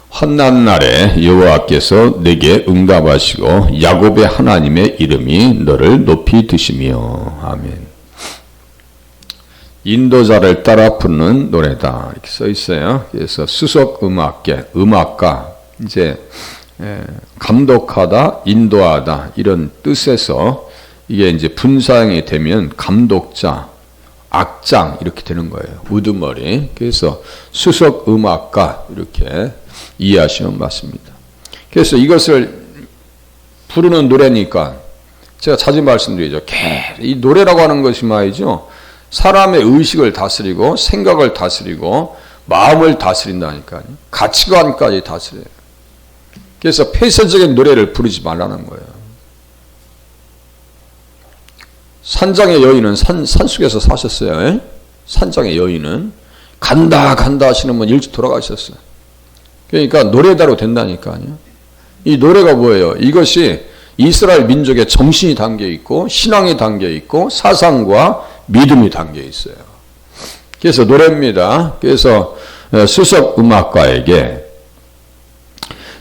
환난 날에 여호와께서 내게 응답하시고 야곱의 하나님의 이름이 너를 높이 드시며. 아멘. 인도자를 따라 부르는 노래다 이렇게 써 있어요. 그래서 수석 음악가 이제 감독하다, 인도하다 이런 뜻에서 이게 이제 분사형이 되면 감독자, 악장 이렇게 되는 거예요. 우두머리. 그래서 수석 음악가 이렇게 이해하시면 맞습니다. 그래서 이것을 부르는 노래니까 제가 자주 말씀드리죠. 이 노래라고 하는 것이 말이죠. 사람의 의식을 다스리고 생각을 다스리고 마음을 다스린다니까요. 가치관까지 다스려요. 그래서 폐쇄적인 노래를 부르지 말라는 거예요. 산장의 여인은 산속에서 사셨어요. 산장의 여인은 간다 하시는 분 일찍 돌아가셨어요. 그러니까 노래대로 된다니까요. 이 노래가 뭐예요? 이것이 이스라엘 민족의 정신이 담겨 있고 신앙이 담겨 있고 사상과 믿음이 담겨 있어요. 그래서 노래입니다. 그래서 수석 음악가에게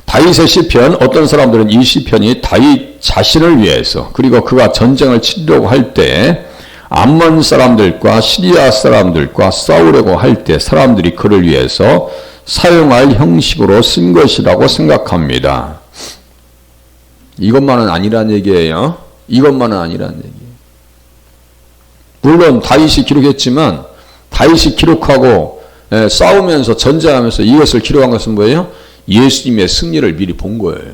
다윗의 시편, 어떤 사람들은 이 시편이 다윗 자신을 위해서 그리고 그가 전쟁을 치려고 할 때 암몬 사람들과 시리아 사람들과 싸우려고 할 때 사람들이 그를 위해서 사용할 형식으로 쓴 것이라고 생각합니다. 이것만은 아니란 얘기예요. 이것만은 아니란 얘기예요. 물론 다윗이 기록했지만 다윗이 기록하고 싸우면서 전쟁하면서 이것을 기록한 것은 뭐예요? 예수님의 승리를 미리 본 거예요.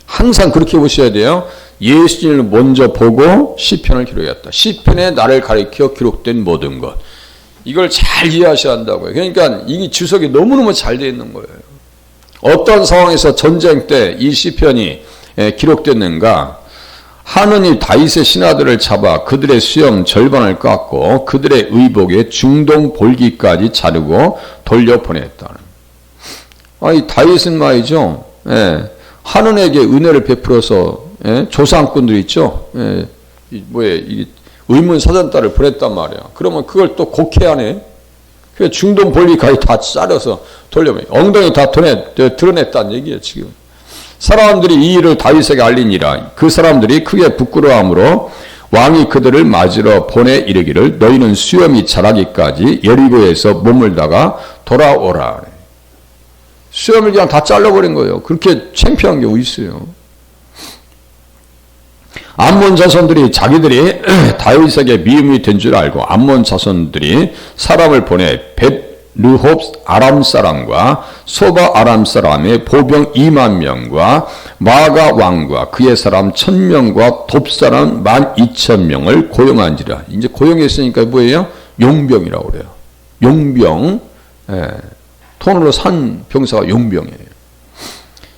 항상 그렇게 보셔야 돼요. 예수님을 먼저 보고 시편을 기록했다. 시편에 나를 가리켜 기록된 모든 것. 이걸 잘 이해하셔야 한다고요. 그러니까 이게 주석이 너무너무 잘 되어 있는 거예요. 어떤 상황에서 전쟁 때 이 시편이 기록됐는가? 하느님 다윗의 신하들을 잡아 그들의 수염 절반을 깎고 그들의 의복에 중동 볼기까지 자르고 돌려보냈다는. 이 다윗은 말이죠. 하느님에게 은혜를 베풀어서 조상꾼들 있죠. 이게 의문사전단을 보냈단 말이야. 그러면 그걸 또 곡해하네. 그 중동 볼기까지 다 자르서 돌려보내. 엉덩이 다 드러냈다는 얘기예요 지금. 사람들이 이 일을 다윗에게 알리니라. 그 사람들이 크게 부끄러워하므로 왕이 그들을 맞으러 보내 이르기를 너희는 수염이 자라기까지 여리고에서 머물다가 돌아오라. 수염을 그냥 다 잘라버린 거예요. 그렇게 창피한 게 어디 있어요. 암몬 자손들이 자기들이 다윗에게 미움이 된 줄 알고 암몬 자손들이 사람을 보내 벳르홉 아람 사람과 소바 아람 사람의 보병 2만 명과 마가 왕과 그의 사람 1000명과 돕 사람 12,000명을 고용한지라. 이제 고용했으니까 뭐예요? 용병이라고 그래요. 용병. 돈으로 산 병사가 용병이에요.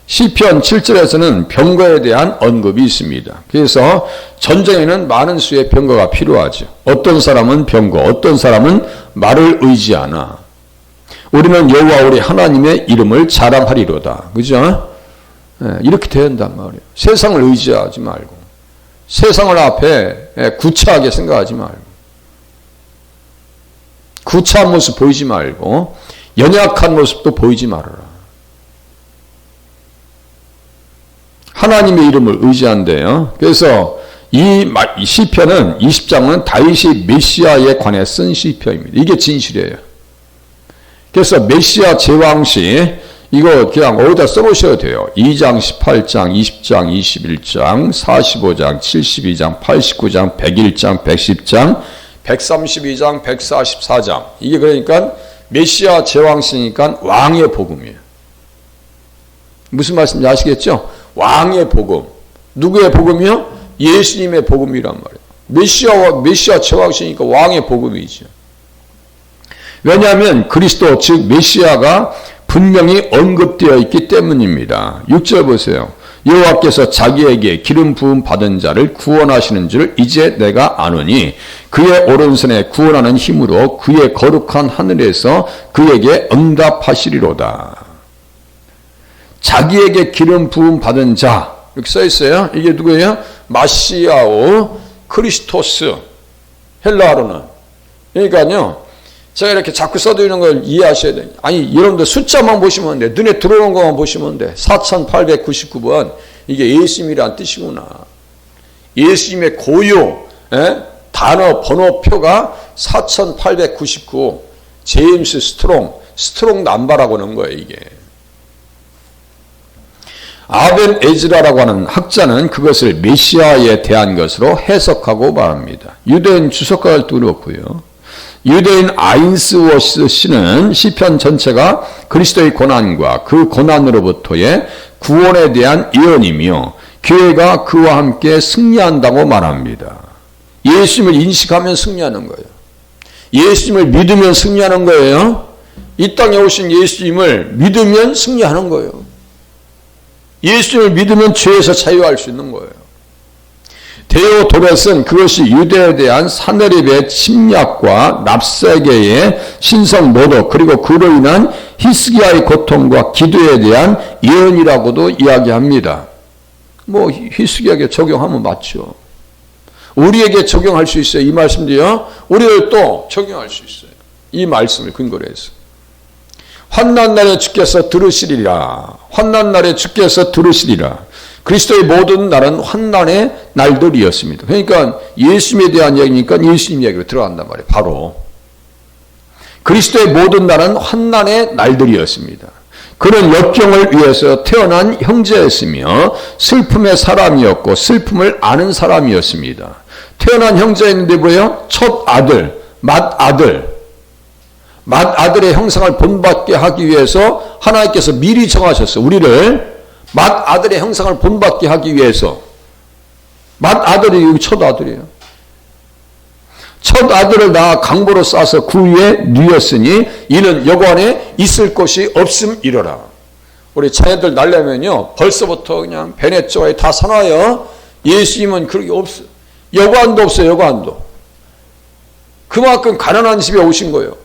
시편 7절에서는 병거에 대한 언급이 있습니다. 그래서 전쟁에는 많은 수의 병거가 필요하죠. 어떤 사람은 병거, 어떤 사람은 말을 의지하나 우리는 여호와 우리 하나님의 이름을 자랑하리로다. 그죠? 이렇게 돼야 한단 말이에요. 세상을 의지하지 말고 세상을 앞에 구차하게 생각하지 말고 구차한 모습 보이지 말고 연약한 모습도 보이지 말아라. 하나님의 이름을 의지한대요. 그래서 이 시편은 20장은 다윗이 메시아에 관해 쓴 시편입니다. 이게 진실이에요. 그래서 메시아 제왕시 이거 그냥 어디다 써놓으셔야 돼요. 2장, 18장, 20장, 21장, 45장, 72장, 89장, 101장, 110장, 132장, 144장. 이게 그러니까 메시아 제왕시니까 왕의 복음이에요. 무슨 말씀인지 아시겠죠? 왕의 복음. 누구의 복음이요? 예수님의 복음이란 말이에요. 메시아 제왕시니까 왕의 복음이죠. 왜냐하면 그리스도 즉 메시아가 분명히 언급되어 있기 때문입니다. 6절 보세요. 여호와께서 자기에게 기름 부음 받은 자를 구원하시는 줄 이제 내가 아노니 그의 오른손에 구원하는 힘으로 그의 거룩한 하늘에서 그에게 응답하시리로다. 자기에게 기름 부음 받은 자 이렇게 써 있어요. 이게 누구예요? 마시아오 크리스토스 헬라어로는. 그러니까요. 제가 이렇게 자꾸 써드리는 걸 이해하셔야 돼요. 아니, 여러분들 숫자만 보시면 돼. 눈에 들어오는 것만 보시면 돼. 4899번. 이게 예수님이란 뜻이구나. 예수님의 고유, 단어, 번호표가 4899. 제임스 스트롱 남바라고 하는 거예요, 이게. 아벤 에즈라라고 하는 학자는 그것을 메시아에 대한 것으로 해석하고 말합니다. 유대인 주석가도 그렇고요. 유대인 아인스워스 씨는 시편 전체가 그리스도의 고난과 그 고난으로부터의 구원에 대한 예언이며 교회가 그와 함께 승리한다고 말합니다. 예수님을 인식하면 승리하는 거예요. 예수님을 믿으면 승리하는 거예요. 이 땅에 오신 예수님을 믿으면 승리하는 거예요. 예수님을 믿으면 죄에서 자유할 수 있는 거예요. 데오도렛은 그것이 유대에 대한 사내립의 침략과 납세계의 신성 모독 그리고 그로 인한 히스기야의 고통과 기도에 대한 예언이라고도 이야기합니다. 뭐 히스기야에게 적용하면 맞죠. 우리에게 적용할 수 있어요. 이 말씀도요. 우리를 또 적용할 수 있어요. 이 말씀을 근거로 해서. 환난 날에 주께서 들으시리라. 환난 날에 주께서 들으시리라. 그리스도의 모든 날은 환난의 날들이었습니다. 그러니까 예수님에 대한 이야기니까 예수님 이야기로 들어간단 말이에요. 바로. 그리스도의 모든 날은 환난의 날들이었습니다. 그는 역경을 위해서 태어난 형제였으며 슬픔의 사람이었고 슬픔을 아는 사람이었습니다. 태어난 형제였는데 뭐예요? 첫 아들, 맏아들의 형상을 본받게 하기 위해서 하나님께서 미리 정하셨어요. 우리를 맏아들의 형상을 본받게 하기 위해서. 맏아들이 여기 첫 아들이에요. 첫 아들을 낳아 강보로 싸서 그 위에 누였으니 이는 여고 안에 있을 곳이 없음이러라. 우리 자녀들 낳으려면요 벌써부터 그냥 베네쪼에 다 사놔요. 예수님은 그런 게 없어요. 여관도 없어요. 여관도. 그만큼 가난한 집에 오신 거예요.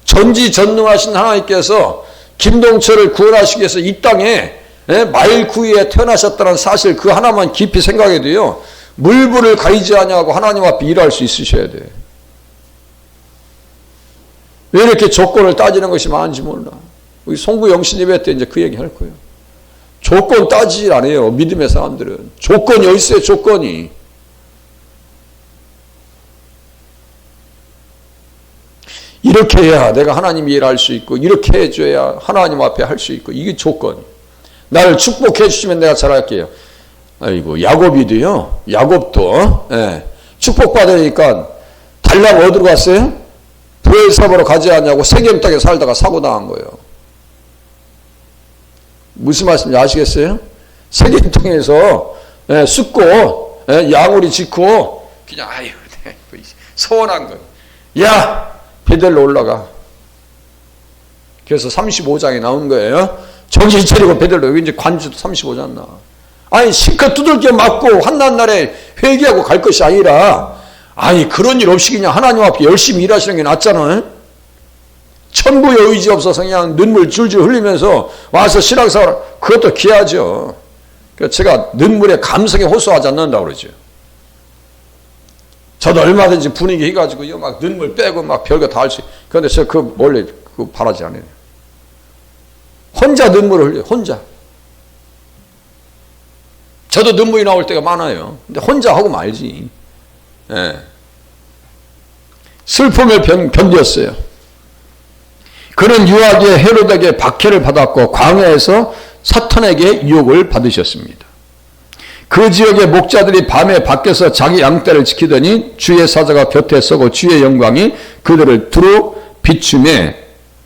전지전능하신 하나님께서 김동철을 구원하시기 위해서 이 땅에 마일 구위에 태어나셨다는 사실 그 하나만 깊이 생각해도요. 물불을 가리지 아니하고 하나님 앞에 일할 수 있으셔야 돼. 왜 이렇게 조건을 따지는 것이 많은지 몰라. 우리 송구 영신 예배 때 이제 그 얘기 할 거예요. 조건 따지질 않아요. 믿음의 사람들은. 조건이 어디 있어요. 조건이. 이렇게 해야 내가 하나님 일을 할 수 있고 이렇게 해줘야 하나님 앞에 할 수 있고 이게 조건이. 나를 축복해 주시면 내가 잘할게요. 아이고 야곱이도요. 야곱도 축복받으니까 달라고 어디로 갔어요? 브엘사바로 가지 않냐고 세겜 땅에 살다가 사고 당한 거예요. 무슨 말씀인지 아시겠어요? 세겜 땅에서 숫고 양우리 짓고 그냥 아유 서운한 거예요. 야 베델로 올라가. 그래서 35장에 나온 거예요. 정신 차리고 베델로. 여기 이제 관주도 35장 나와. 아니 실컷 두들겨 맞고 환난 날에 회개하고 갈 것이 아니라 아니 그런 일 없이 그냥 하나님 앞에 열심히 일하시는 게 낫잖아요. 천부의 의지 없어서 그냥 눈물 줄줄 흘리면서 와서 신앙생활 그것도 귀하죠. 그래서 제가 눈물에 감성에 호소하지 않는다고 그러죠. 저도 얼마든지 분위기 해가지고 막 눈물 빼고 막 별거 다 할 수. 그런데 제가 원래 바라지 않아요. 혼자 눈물을 흘려요. 혼자. 저도 눈물이 나올 때가 많아요. 근데 혼자 하고 말지. 슬픔을 견뎠어요. 그는 유아기의 헤롯에게 박해를 받았고 광야에서 사탄에게 유혹을 받으셨습니다. 그 지역의 목자들이 밤에 밖에서 자기 양떼를 지키더니 주의 사자가 곁에 서고 주의 영광이 그들을 두루 비추매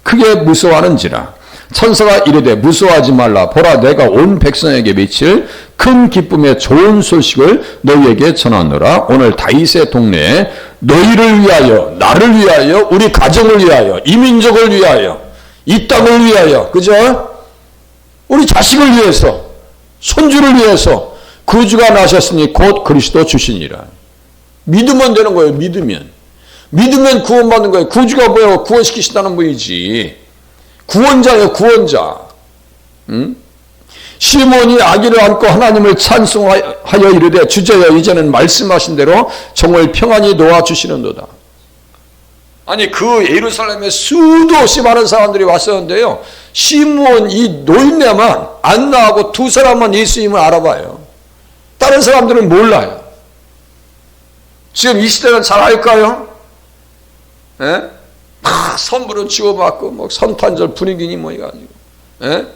크게 무서워하는지라. 천사가 이르되 무서워하지 말라. 보라 내가 온 백성에게 미칠 큰 기쁨의 좋은 소식을 너희에게 전하노라. 오늘 다윗의 동네에 너희를 위하여, 나를 위하여, 우리 가정을 위하여, 이 민족을 위하여, 이 땅을 위하여, 그죠? 우리 자식을 위해서, 손주를 위해서 구주가 나셨으니 곧 그리스도 주시니라. 믿으면 되는 거예요. 믿으면 구원받는 거예요. 구주가 뭐예요? 구원시키신다는 분이지. 구원자예요. 구원자. 시몬이 아기를 안고 하나님을 찬송하여 이르되 주제여 이제는 말씀하신 대로 정말 평안히 놓아주시는도다. 아니 그 예루살렘에 수도 없이 많은 사람들이 왔었는데요. 시므온 이 노인네만 안나하고 두 사람만 예수님을 알아봐요. 다른 사람들은 몰라요. 지금 이 시대는 잘 알까요? 예? 막 선물은 주고받고 뭐 성탄절 분위기니 뭐 해가지고. 예?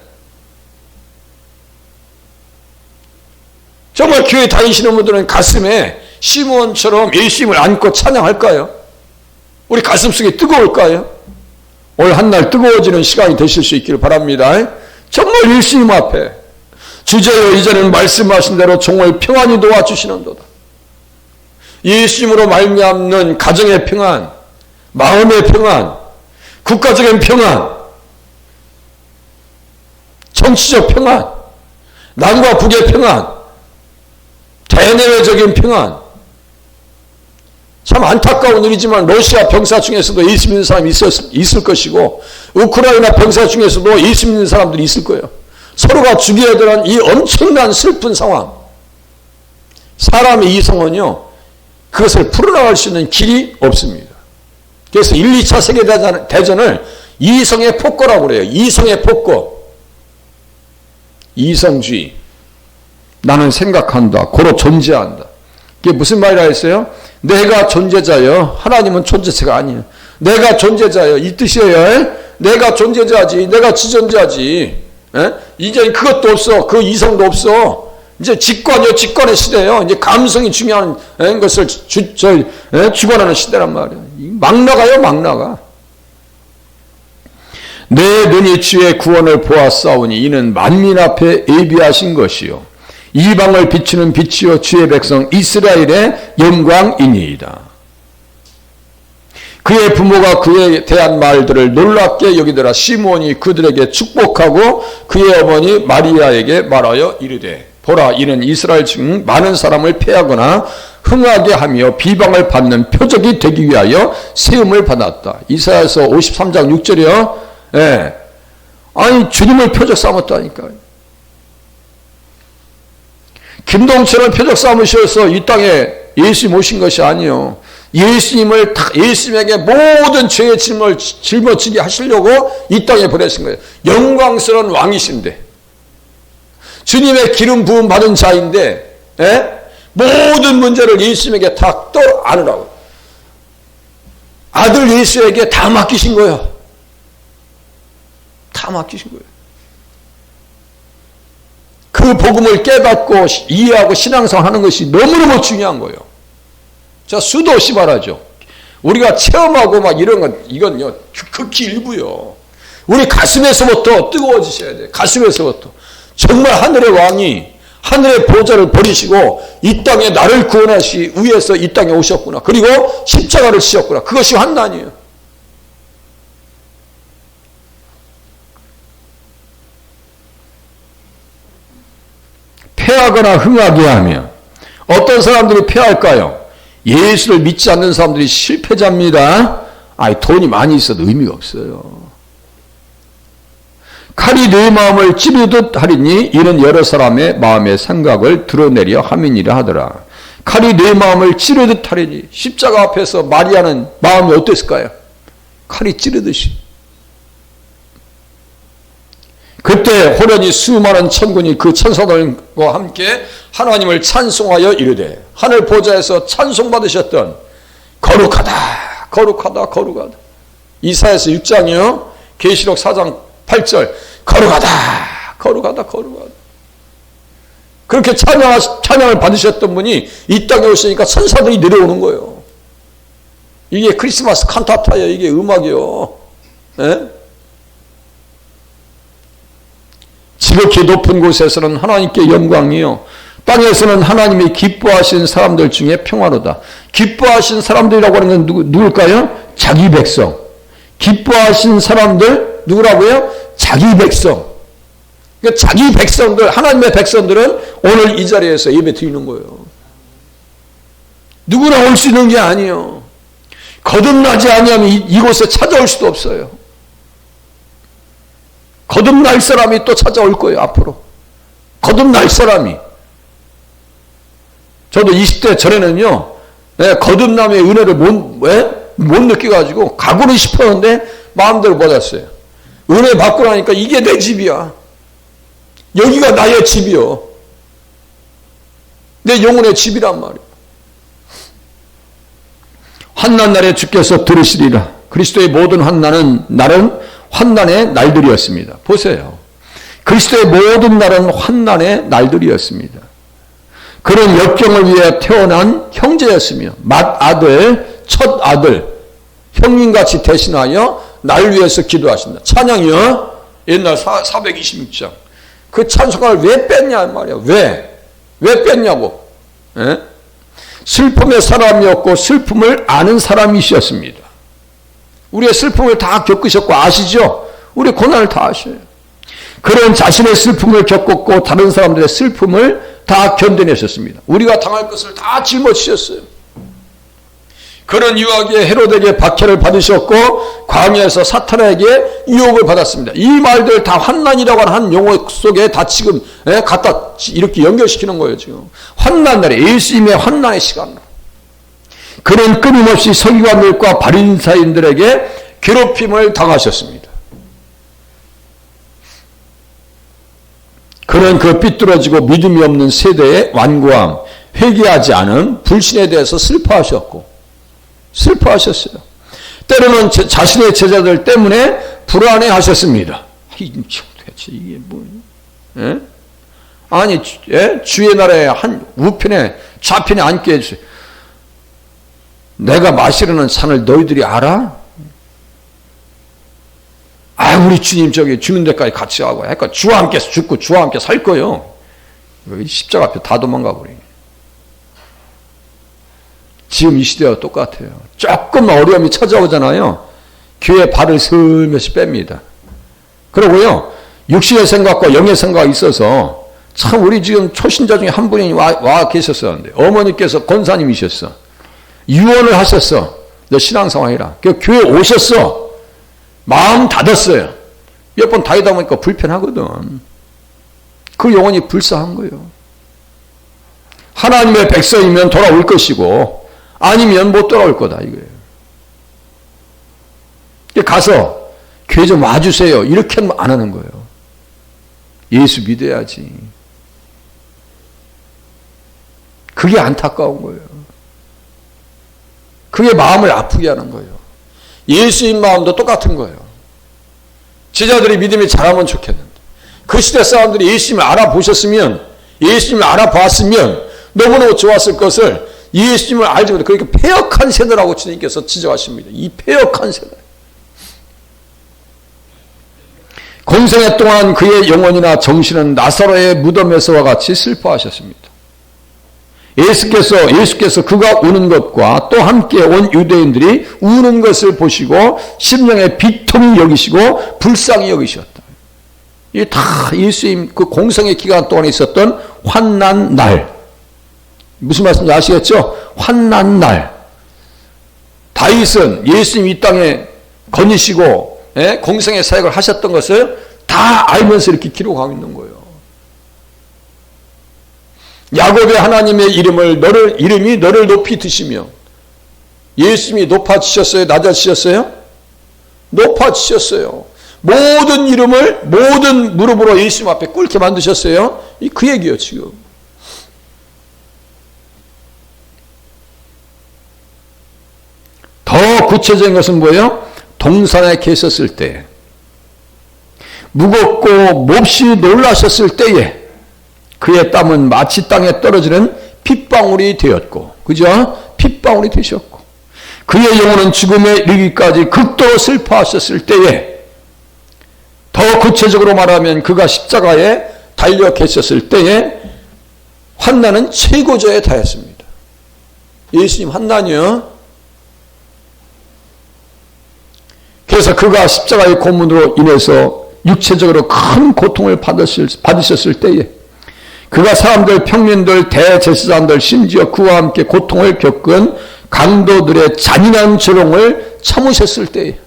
정말 교회 다니시는 분들은 가슴에 시므온처럼 예수님을 안고 찬양할까요? 우리 가슴속에 뜨거울까요? 오늘 한날 뜨거워지는 시간이 되실 수 있기를 바랍니다. 정말 예수님 앞에 주제여 이제는 말씀하신 대로 종을 평안히 도와주시는도다. 예수님으로 말미암는 가정의 평안, 마음의 평안, 국가적인 평안, 정치적 평안, 남과 북의 평안, 대내외적인 평안. 참 안타까운 일이지만 러시아 병사 중에서도 예수 믿는 사람이 있을 것이고 우크라이나 병사 중에서도 예수 믿는 사람들이 있을 거예요. 서로가 죽여야 되는 이 엄청난 슬픈 상황. 사람의 이성은요. 그것을 풀어나갈 수 있는 길이 없습니다. 그래서 1, 2차 세계대전을 이성의 폭거라고 그래요. 이성의 폭거. 이성주의. 나는 생각한다. 고로 존재한다. 그게 무슨 말이라 했어요? 내가 존재자여. 하나님은 존재자가 아니에요. 내가 존재자여. 이 뜻이에요. 내가 존재자지. 내가 지존재하지. 에? 이제 그것도 없어. 그 이성도 없어. 이제 직관이요. 직관의 시대예요. 이제 감성이 중요한 것을 주관하는 시대란 말이에요. 막 나가요. 막 나가. 내 눈이 주의 구원을 보았사오니 이는 만민 앞에 예비하신 것이요. 이방을 비추는 빛이요 주의 백성 이스라엘의 영광이니이다. 그의 부모가 그에 대한 말들을 놀랍게 여기더라. 시므온이 그들에게 축복하고 그의 어머니 마리아에게 말하여 이르되 보라 이는 이스라엘 중 많은 사람을 패하거나 흥하게 하며 비방을 받는 표적이 되기 위하여 세움을 받았다. 이사야서 53장 6절이요. 예. 아니 주님을 표적 삼았다니까요. 김동철은 표적 삼으셔서 이 땅에 예수님 오신 것이 아니요. 예수님을 예수님에게 모든 죄의 짐을 짊어지게 하시려고 이 땅에 보내신 거예요. 영광스러운 왕이신데 주님의 기름 부음 받은 자인데 모든 문제를 예수님에게 다 떠안으라고 아들 예수에게 다 맡기신 거예요. 다 맡기신 거예요. 그 복음을 깨닫고 이해하고 신앙생활하는 것이 너무너무 중요한 거예요. 자, 수도 없이 말하죠. 우리가 체험하고 막 이런 건 이건요 극히 일부요. 우리 가슴에서부터 뜨거워지셔야 돼요. 가슴에서부터. 정말 하늘의 왕이 하늘의 보좌를 버리시고 이 땅에 나를 구원하시 위해서 이 땅에 오셨구나. 그리고 십자가를 지셨구나. 그것이 환난이에요. 패하거나 흥하게 하며 어떤 사람들이 패할까요? 예수를 믿지 않는 사람들이 실패자입니다. 아니 돈이 많이 있어도 의미가 없어요. 칼이 내 마음을 찌르듯 하리니 이는 여러 사람의 마음의 생각을 드러내려 함이니라 하더라. 칼이 내 마음을 찌르듯 하리니 십자가 앞에서 마리아는 마음이 어땠을까요? 칼이 찌르듯이. 그때 호련히 수많은 천군이 그 천사들과 함께 하나님을 찬송하여 이르되 하늘 보좌에서 찬송받으셨던 거룩하다 거룩하다 거룩하다. 이사야서 6장이요 계시록 4장 8절 거룩하다 거룩하다 거룩하다. 그렇게 찬양을 받으셨던 분이 이 땅에 오시니까 천사들이 내려오는 거예요. 이게 크리스마스 칸타타예요. 이게 음악이요. 예? 지극히 높은 곳에서는 하나님께 영광이요 땅에서는 하나님이 기뻐하신 사람들 중에 평화로다. 기뻐하신 사람들이라고 하는 건 누굴까요? 자기 백성. 기뻐하신 사람들 누구라고요? 자기 백성. 그러니까 자기 백성들, 하나님의 백성들은 오늘 이 자리에서 예배 드리는 거예요. 누구나 올 수 있는 게 아니에요. 거듭나지 아니하면 이곳에 찾아올 수도 없어요. 거듭날 사람이 또 찾아올 거예요. 앞으로. 거듭날 사람이. 저도 20대 전에는요. 거듭남의 은혜를 못 못 느껴가지고 가고는 싶었는데 마음대로 못 왔어요. 은혜 받고 나니까 이게 내 집이야. 여기가 나의 집이요. 내 영혼의 집이란 말이에요. 환난 날에 주께서 들으시리라. 그리스도의 모든 환난은 날은 환난의 날들이었습니다. 보세요. 그리스도의 모든 날은 환난의 날들이었습니다. 그런 역경을 위해 태어난 형제였으며 맏아들, 첫 아들, 형님같이 대신하여 날 위해서 기도하신다. 찬양이요. 옛날 426장. 그 찬송가를 왜 뺐냐 말이야. 왜 뺐냐고. 에? 슬픔의 사람이었고 슬픔을 아는 사람이셨습니다. 우리의 슬픔을 다 겪으셨고 아시죠? 우리 고난을 다 아셔요. 그런 자신의 슬픔을 겪었고 다른 사람들의 슬픔을 다 견뎌내셨습니다. 우리가 당할 것을 다 짊어지셨어요. 그런 유하게 헤롯에게 박해를 받으셨고 광야에서 사탄에게 유혹을 받았습니다. 이 말들 다 환난이라고 하는 한 용어 속에 다 지금 갖다 이렇게 연결시키는 거예요. 지금 환난 날에 예수님의 환난의 시간으로 그는 끊임없이 서기관들과 바리사인들에게 괴롭힘을 당하셨습니다. 그는 그 삐뚤어지고 믿음이 없는 세대의 완고함, 회개하지 않은 불신에 대해서 슬퍼하셨어요. 때로는 자신의 제자들 때문에 불안해하셨습니다. 도대체 이게 뭐예요? 아니, 주의 나라의 한 우편에 좌편에 앉게 해주세요. 내가 마시려는 산을 너희들이 알아? 우리 주님 저기 죽는 데까지 같이 가고 그러니까 주와 함께 죽고 주와 함께 살 거요. 십자가 앞에 다 도망가 버리네. 지금 이 시대와 똑같아요. 조금 어려움이 찾아오잖아요. 교회 발을 슬며시 뺍니다. 그러고요. 육신의 생각과 영의 생각이 있어서 참 우리 지금 초신자 중에 한 분이 와 계셨었는데 어머니께서 권사님이셨어. 유언을 하셨어. 너 신앙생활이라. 그 교회 오셨어. 마음 닫았어요. 몇 번 다니다 보니까 불편하거든. 그 영혼이 불쌍한 거예요. 하나님의 백성이면 돌아올 것이고 아니면 못 돌아올 거다 이거예요. 가서 교회 좀 와주세요. 이렇게 안 하는 거예요. 예수 믿어야지. 그게 안타까운 거예요. 그게 마음을 아프게 하는 거예요. 예수님 마음도 똑같은 거예요. 제자들이 믿음이 잘하면 좋겠는데 그 시대 사람들이 예수님을 알아보셨으면 예수님을 알아봤으면 너무너무 좋았을 것을 예수님을 알지 못해 그러니까 패역한 세대라고 주님께서 지적하십니다. 이 패역한 세대. 공생애 동안 그의 영혼이나 정신은 나사로의 무덤에서와 같이 슬퍼하셨습니다. 예수께서 그가 우는 것과 또 함께 온 유대인들이 우는 것을 보시고 심령의 비통이 여기시고 불쌍히 여기셨다. 이게 다 예수님 그 공생의 기간 동안에 있었던 환난 날. 무슨 말씀인지 아시겠죠? 환난 날. 다윗은 예수님 이 땅에 거니시고 공생의 사역을 하셨던 것을 다 알면서 이렇게 기록하고 있는 거예요. 야곱의 하나님의 이름이 너를 높이 드시며 예수님이 높아지셨어요? 낮아지셨어요? 높아지셨어요. 모든 이름을 모든 무릎으로 예수님 앞에 꿇게 만드셨어요. 그 얘기예요 지금. 더 구체적인 것은 뭐예요? 동산에 계셨을 때 무겁고 몹시 놀라셨을 때에 그의 땀은 마치 땅에 떨어지는 핏방울이 되었고, 그죠? 핏방울이 되셨고, 그의 영혼은 죽음에 이르기까지 극도로 슬퍼하셨을 때에, 더 구체적으로 말하면 그가 십자가에 달려 계셨을 때에 환난은 최고조에 달했습니다. 예수님 환난이요. 그래서 그가 십자가의 고문으로 인해서 육체적으로 큰 고통을 받으셨을 때에 그가 사람들, 평민들, 대제사장들, 심지어 그와 함께 고통을 겪은 강도들의 잔인한 조롱을 참으셨을 때에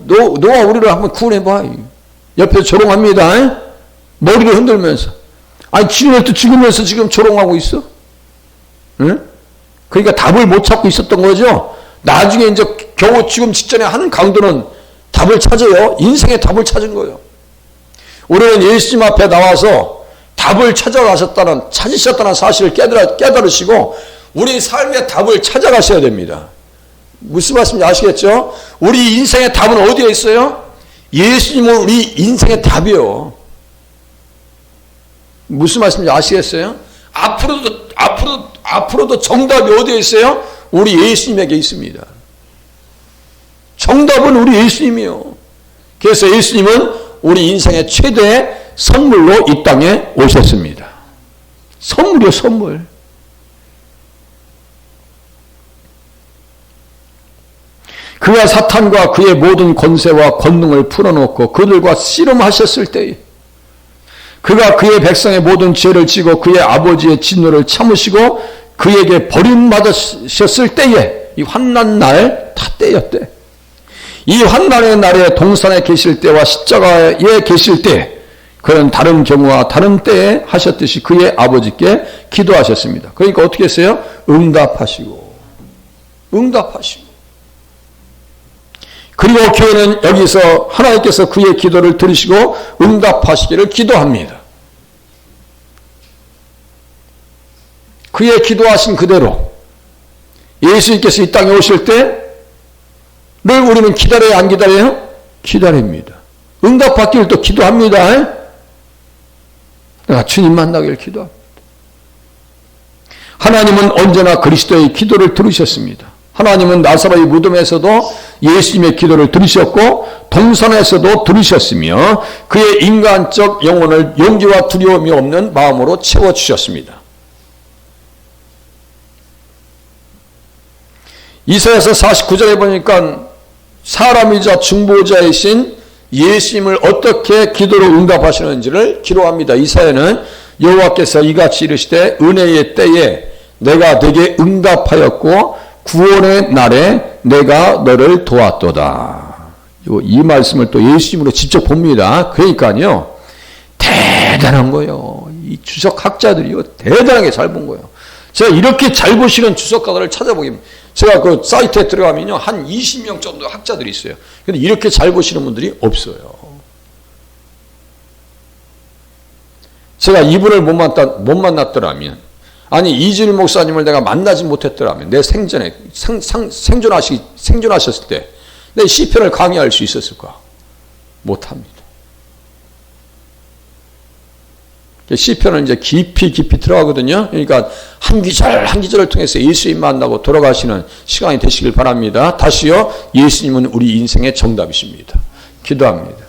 너와 우리를 한번 구원해봐. 옆에서 조롱합니다. 머리를 흔들면서. 주님을 또 죽으면서 지금 조롱하고 있어? 응? 그러니까 답을 못 찾고 있었던 거죠. 나중에 이제 겨우 죽음 직전에 한 강도는 답을 찾아요. 인생의 답을 찾은 거예요. 우리는 예수님 앞에 나와서 답을 찾으셨다는 사실을 깨달으시고 우리 삶의 답을 찾아가셔야 됩니다. 무슨 말씀인지 아시겠죠? 우리 인생의 답은 어디에 있어요? 예수님은 우리 인생의 답이요. 무슨 말씀인지 아시겠어요? 앞으로도 정답이 어디에 있어요? 우리 예수님에게 있습니다. 정답은 우리 예수님이요. 그래서 예수님은 우리 인생의 최대의 선물로 이 땅에 오셨습니다. 선물이요, 선물. 그가 사탄과 그의 모든 권세와 권능을 풀어놓고 그들과 씨름하셨을 때에 그가 그의 백성의 모든 죄를 지고 그의 아버지의 진노를 참으시고 그에게 버림받으셨을 때에 이 환난 날 다 때였대. 이 환난의 날에 동산에 계실 때와 십자가에 계실 때 그는 다른 경우와 다른 때에 하셨듯이 그의 아버지께 기도하셨습니다. 그러니까 어떻게 했어요? 응답하시고 그리고 교회는 여기서 하나님께서 그의 기도를 들으시고 응답하시기를 기도합니다. 그의 기도하신 그대로 예수님께서 이 땅에 오실 때 늘 우리는 기다려야 안 기다려요? 기다립니다. 응답받기를 또 기도합니다. 내가 주님 만나기를 기도합니다. 하나님은 언제나 그리스도의 기도를 들으셨습니다. 하나님은 나사로의 무덤에서도 예수님의 기도를 들으셨고 동산에서도 들으셨으며 그의 인간적 영혼을 용기와 두려움이 없는 마음으로 채워주셨습니다. 이사야서 49절에 보니까 사람이자 중보자이신 예수님을 어떻게 기도로 응답하시는지를 기록합니다. 이사야는 여호와께서 이같이 이르시되 은혜의 때에 내가 네게 응답하였고 구원의 날에 내가 너를 도왔도다. 이 말씀을 또 예수님으로 직접 봅니다. 그러니까요. 대단한 거예요. 이 주석학자들이요. 대단하게 잘 본 거예요. 제가 이렇게 잘 보시는 주석가들을 찾아보기면 제가 그 사이트에 들어가면요. 한 20명 정도 학자들이 있어요. 근데 이렇게 잘 보시는 분들이 없어요. 제가 이분을 못 만났더라면 아니 이진일 목사님을 내가 만나지 못했더라면 내 생전에 생존하셨을 때 내 시편을 강의할 수 있었을까? 못합니다. 시편은 이제 깊이 들어가거든요. 그러니까 한 기절을 통해서 예수님 만나고 돌아가시는 시간이 되시길 바랍니다. 다시요. 예수님은 우리 인생의 정답이십니다. 기도합니다.